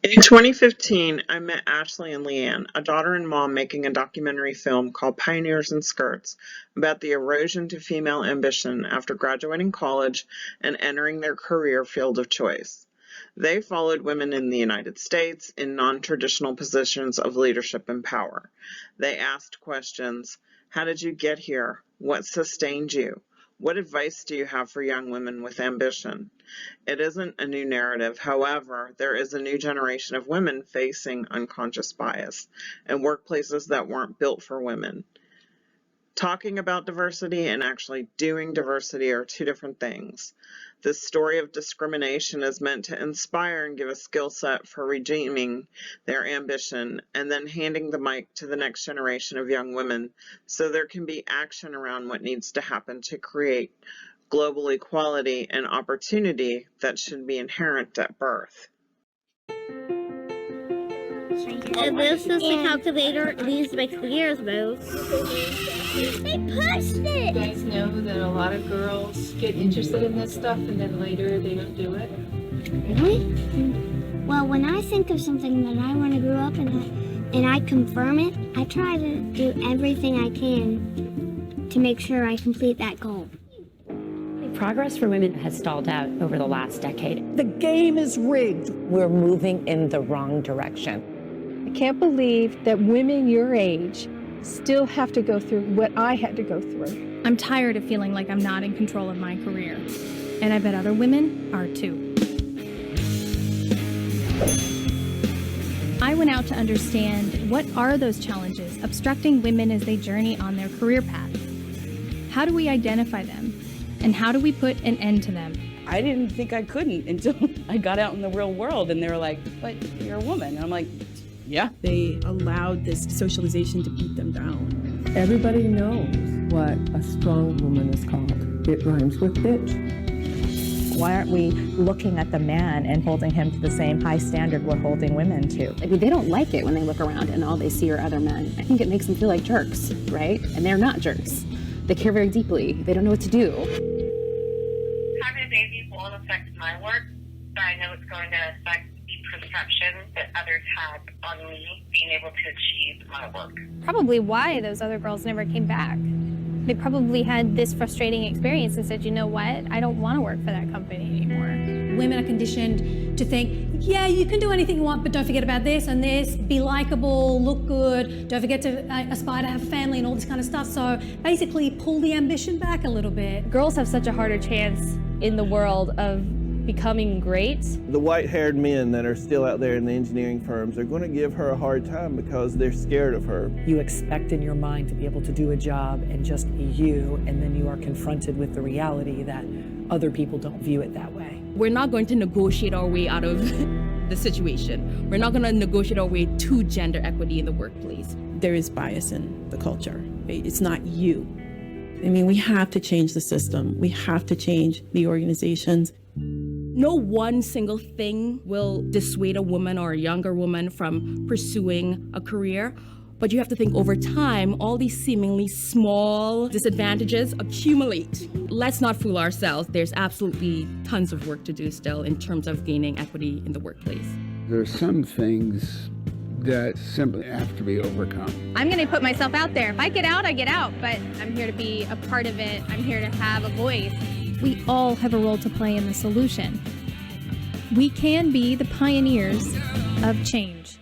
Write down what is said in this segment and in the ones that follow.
In 2015, I met Ashley and Lea-Ann, a daughter and mom making a documentary film called Pioneers in Skirts about the erosion to female ambition after graduating college and entering their career field of choice. They followed women in the United States in non-traditional positions of leadership and power. They asked questions: how did you get here? What sustained you? What advice do you have for young women with ambition? It isn't a new narrative. However, there is a new generation of women facing unconscious bias and workplaces that weren't built for women. Talking about diversity and actually doing diversity are two different things. This story of discrimination is meant to inspire and give a skill set for redeeming their ambition and then handing the mic to the next generation of young women so there can be action around what needs to happen to create global equality and opportunity that should be inherent at birth. This is the calculator. These make the gears move. They pushed it! You guys know that a lot of girls get interested in this stuff and then later they don't do it? Really? Well, when I think of something that I want to grow up in and I confirm it, I try to do everything I can to make sure I complete that goal. Progress for women has stalled out over the last decade. The game is rigged. We're moving in the wrong direction. I can't believe that women your age still have to go through what I had to go through. I'm tired of feeling like I'm not in control of my career. And I bet other women are too. I went out to understand what are those challenges obstructing women as they journey on their career path. How do we identify them? And how do we put an end to them? I didn't think I couldn't until I got out in the real world and they were like, but you're a woman. And I'm like, yeah. They allowed this socialization to beat them down. Everybody knows what a strong woman is called. It rhymes with bitch. Why aren't we looking at the man and holding him to the same high standard we're holding women to? I mean, they don't like it when they look around and all they see are other men. I think it makes them feel like jerks, right? And they're not jerks. They care very deeply. They don't know what to do. Having a baby won't affect my work, but I know it's going to affect the perception that others have on me being able to achieve my work. Probably why those other girls never came back. They probably had this frustrating experience and said, you know what, I don't want to work for that company anymore. Women are conditioned to think, yeah, you can do anything you want, but don't forget about this and this, be likable, look good, don't forget to aspire to have a family and all this kind of stuff. So basically pull the ambition back a little bit. Girls have such a harder chance in the world of becoming great. The white-haired men that are still out there in the engineering firms are going to give her a hard time because they're scared of her. You expect in your mind to be able to do a job and just be you, and then you are confronted with the reality that other people don't view it that way. We're not going to negotiate our way out of the situation. We're not going to negotiate our way to gender equity in the workplace. There is bias in the culture. It's not you. I mean, we have to change the system. We have to change the organizations. No one single thing will dissuade a woman or a younger woman from pursuing a career, but you have to think over time, all these seemingly small disadvantages accumulate. Let's not fool ourselves. There's absolutely tons of work to do still in terms of gaining equity in the workplace. There are some things that simply have to be overcome. I'm going to put myself out there. If I get out, I get out, but I'm here to be a part of it. I'm here to have a voice. We all have a role to play in the solution. We can be the pioneers of change.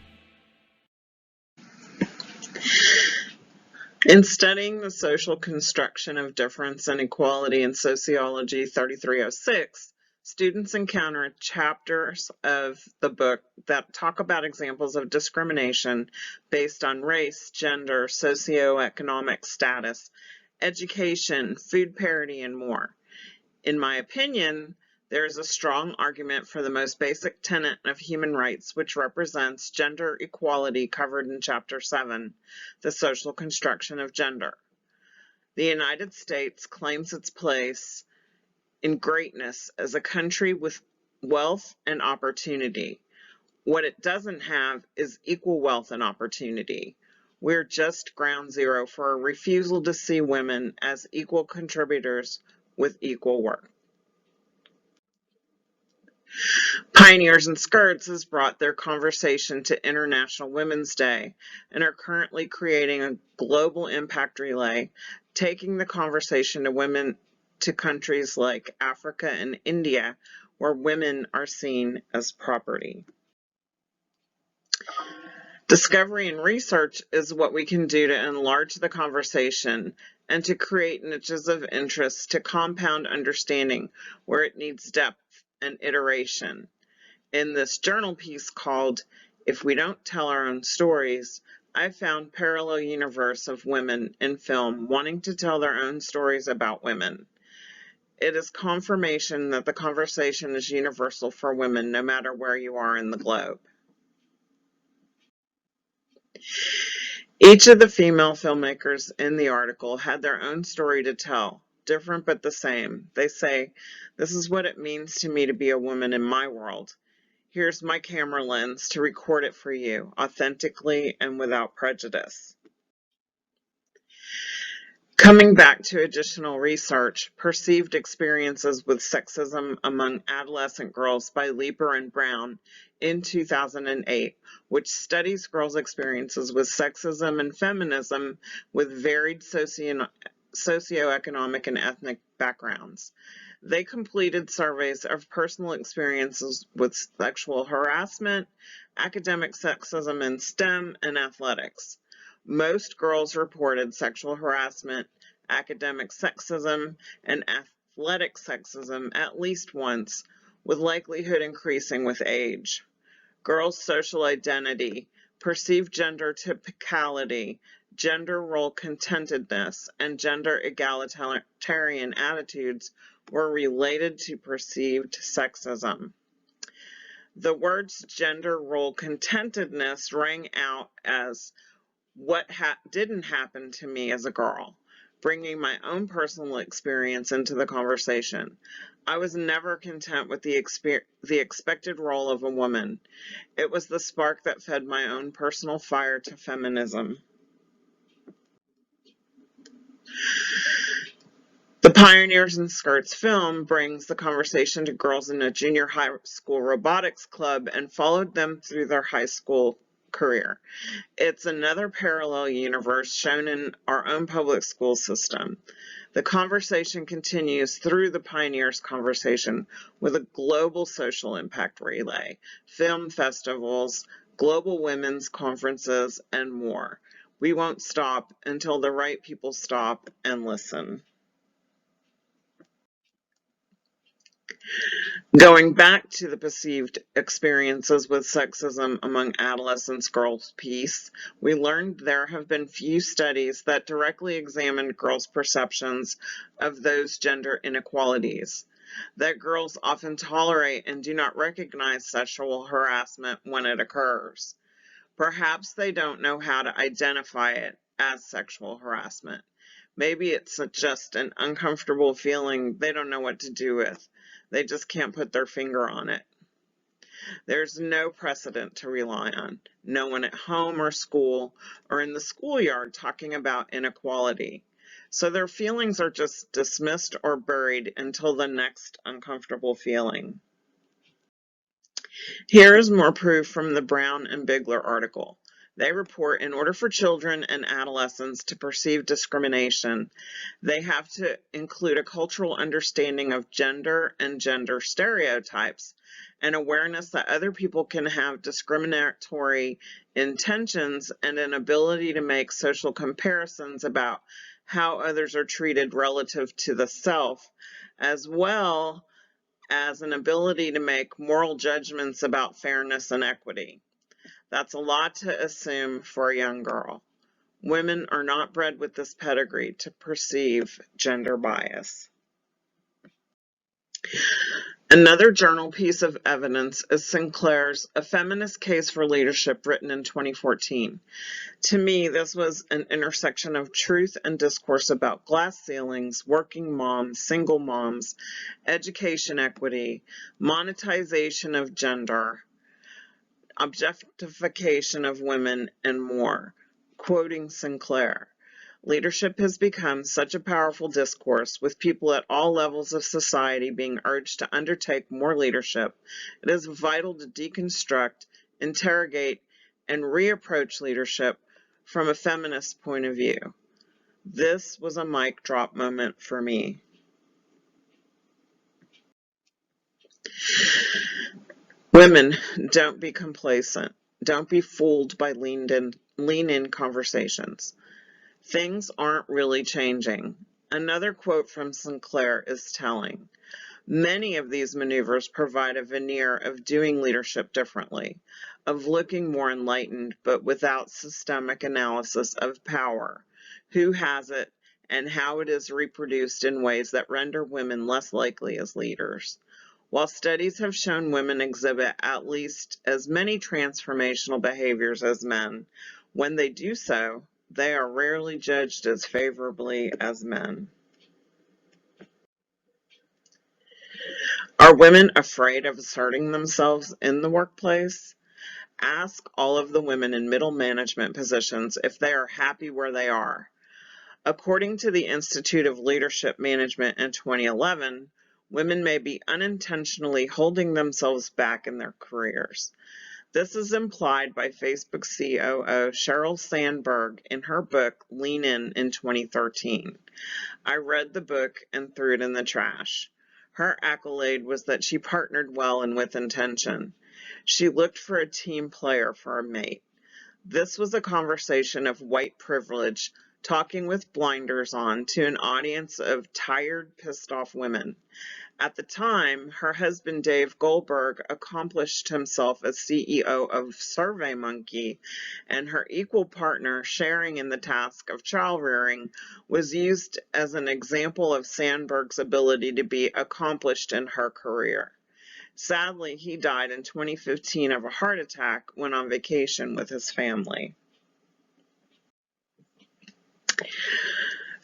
In studying the social construction of difference and equality in Sociology 3306, students encounter chapters of the book that talk about examples of discrimination based on race, gender, socioeconomic status, education, food parity, and more. In my opinion, there is a strong argument for the most basic tenet of human rights, which represents gender equality covered in Chapter 7, the social construction of gender. The United States claims its place in greatness as a country with wealth and opportunity. What it doesn't have is equal wealth and opportunity. We're just ground zero for a refusal to see women as equal contributors with equal work. Pioneers in Skirts has brought their conversation to International Women's Day and are currently creating a global impact relay, taking the conversation to women to countries like Africa and India, where women are seen as property. Discovery and research is what we can do to enlarge the conversation and to create niches of interest to compound understanding where it needs depth and iteration. In this journal piece called If We Don't Tell Our Own Stories, I found parallel universe of women in film wanting to tell their own stories about women. It is confirmation that the conversation is universal for women no matter where you are in the globe. Each of the female filmmakers in the article had their own story to tell, different but the same. They say, "This is what it means to me to be a woman in my world. Here's my camera lens to record it for you, authentically and without prejudice." Coming back to additional research, Perceived Experiences with Sexism Among Adolescent Girls by Leeper and Brown in 2008, which studies girls' experiences with sexism and feminism with varied socioeconomic and ethnic backgrounds. They completed surveys of personal experiences with sexual harassment, academic sexism in STEM, and athletics. Most girls reported sexual harassment, academic sexism, and athletic sexism at least once, with likelihood increasing with age. Girls' social identity, perceived gender typicality, gender role contentedness, and gender egalitarian attitudes were related to perceived sexism. The words gender role contentedness rang out as what didn't happen to me as a girl, bringing my own personal experience into the conversation. I was never content with the expected role of a woman. It was the spark that fed my own personal fire to feminism. The Pioneers in Skirts film brings the conversation to girls in a junior high school robotics club and followed them through their high school career. It's another parallel universe shown in our own public school system. The conversation continues through the Pioneers conversation with a global social impact relay, film festivals, global women's conferences, and more. We won't stop until the right people stop and listen. Going back to the Perceived Experiences with Sexism Among Adolescent Girls piece, we learned there have been few studies that directly examined girls' perceptions of those gender inequalities, that girls often tolerate and do not recognize sexual harassment when it occurs. Perhaps they don't know how to identify it as sexual harassment. Maybe it's just an uncomfortable feeling they don't know what to do with. They just can't put their finger on it. There's no precedent to rely on. No one at home or school or in the schoolyard talking about inequality. So their feelings are just dismissed or buried until the next uncomfortable feeling. Here is more proof from the Brown and Bigler article. They report in order for children and adolescents to perceive discrimination, they have to include a cultural understanding of gender and gender stereotypes, and awareness that other people can have discriminatory intentions and an ability to make social comparisons about how others are treated relative to the self, as well as an ability to make moral judgments about fairness and equity. That's a lot to assume for a young girl. Women are not bred with this pedigree to perceive gender bias. Another journal piece of evidence is Sinclair's A Feminist Case for Leadership, written in 2014. To me, this was an intersection of truth and discourse about glass ceilings, working moms, single moms, education equity, monetization of gender, objectification of women, and more. Quoting Sinclair, Leadership has become such a powerful discourse, with people at all levels of society being urged to undertake more leadership. It is vital to deconstruct, interrogate, and reapproach leadership from a feminist point of view. This was a mic drop moment for me. Women, don't be complacent. Don't be fooled by lean-in conversations. Things aren't really changing. Another quote from Sinclair is telling. Many of these maneuvers provide a veneer of doing leadership differently, of looking more enlightened, but without systemic analysis of power, who has it, and how it is reproduced in ways that render women less likely as leaders. While studies have shown women exhibit at least as many transformational behaviors as men, when they do so, they are rarely judged as favorably as men. Are women afraid of asserting themselves in the workplace? Ask all of the women in middle management positions if they are happy where they are. According to the Institute of Leadership Management in 2011, women may be unintentionally holding themselves back in their careers. This is implied by Facebook COO Sheryl Sandberg in her book Lean In 2013. I read the book and threw it in the trash. Her accolade was that she partnered well and with intention. She looked for a team player for a mate. This was a conversation of white privilege, talking with blinders on to an audience of tired, pissed-off women. At the time, her husband Dave Goldberg accomplished himself as CEO of SurveyMonkey, and her equal partner sharing in the task of child rearing was used as an example of Sandberg's ability to be accomplished in her career. Sadly, he died in 2015 of a heart attack when on vacation with his family.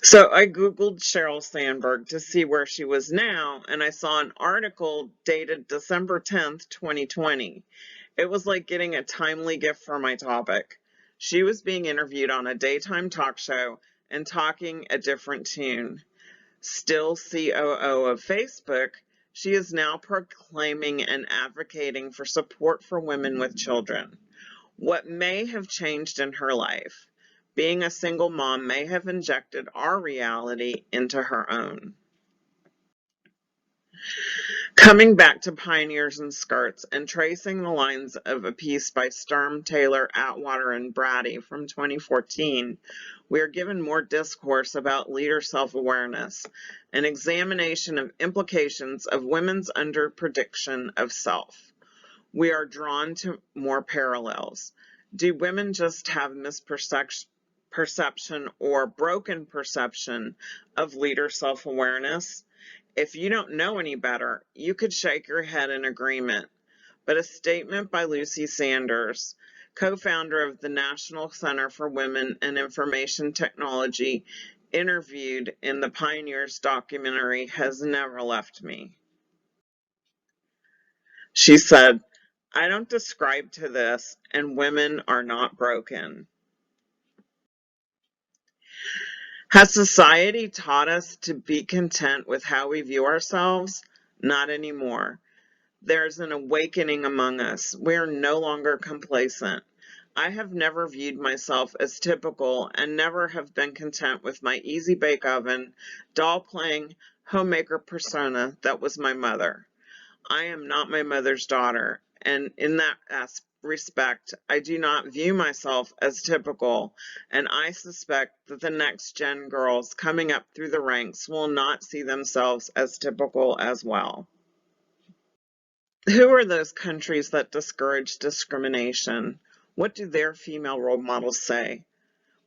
So I Googled Sheryl Sandberg to see where she was now, and I saw an article dated December 10th, 2020. It was like getting a timely gift for my topic. She was being interviewed on a daytime talk show and talking a different tune. Still COO of Facebook, she is now proclaiming and advocating for support for women with children. What may have changed in her life? Being a single mom may have injected our reality into her own. Coming back to Pioneers in Skirts and tracing the lines of a piece by Sturm, Taylor, Atwater, and Brady from 2014, we are given more discourse about leader self-awareness, an examination of implications of women's underprediction of self. We are drawn to more parallels. Do women just have misperception or broken perception of leader self-awareness? If you don't know any better, you could shake your head in agreement. But a statement by Lucy Sanders, co-founder of the National Center for Women and Information Technology, interviewed in the Pioneers documentary, has never left me. She said, "I don't describe to this, and women are not broken." Has society taught us to be content with how we view ourselves? Not anymore. There's an awakening among us. We are no longer complacent. I have never viewed myself as typical and never have been content with my easy bake oven, doll-playing, homemaker persona that was my mother. I am not my mother's daughter, and in that respect, I do not view myself as typical, and I suspect that the next gen girls coming up through the ranks will not see themselves as typical as well. Who are those countries that discourage discrimination? What do their female role models say?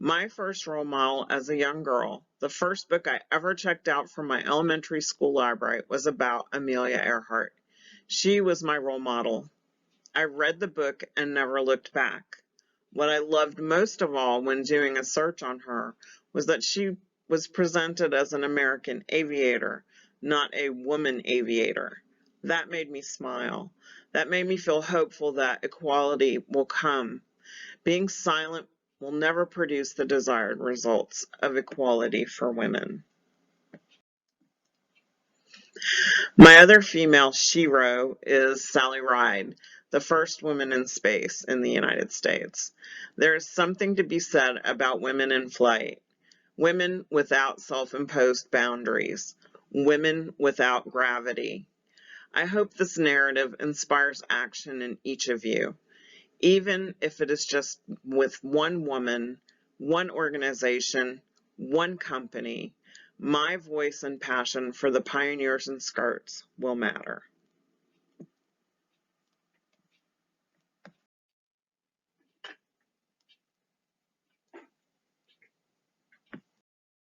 My first role model as a young girl, the first book I ever checked out from my elementary school library, was about Amelia Earhart. She was my role model. I read the book and never looked back. What I loved most of all when doing a search on her was that she was presented as an American aviator, not a woman aviator. That made me smile. That made me feel hopeful that equality will come. Being silent will never produce the desired results of equality for women. My other female shero is Sally Ride, the first woman in space in the United States. There is something to be said about women in flight, women without self-imposed boundaries, women without gravity. I hope this narrative inspires action in each of you, even if it is just with one woman, one organization, one company. My voice and passion for the pioneers in skirts will matter.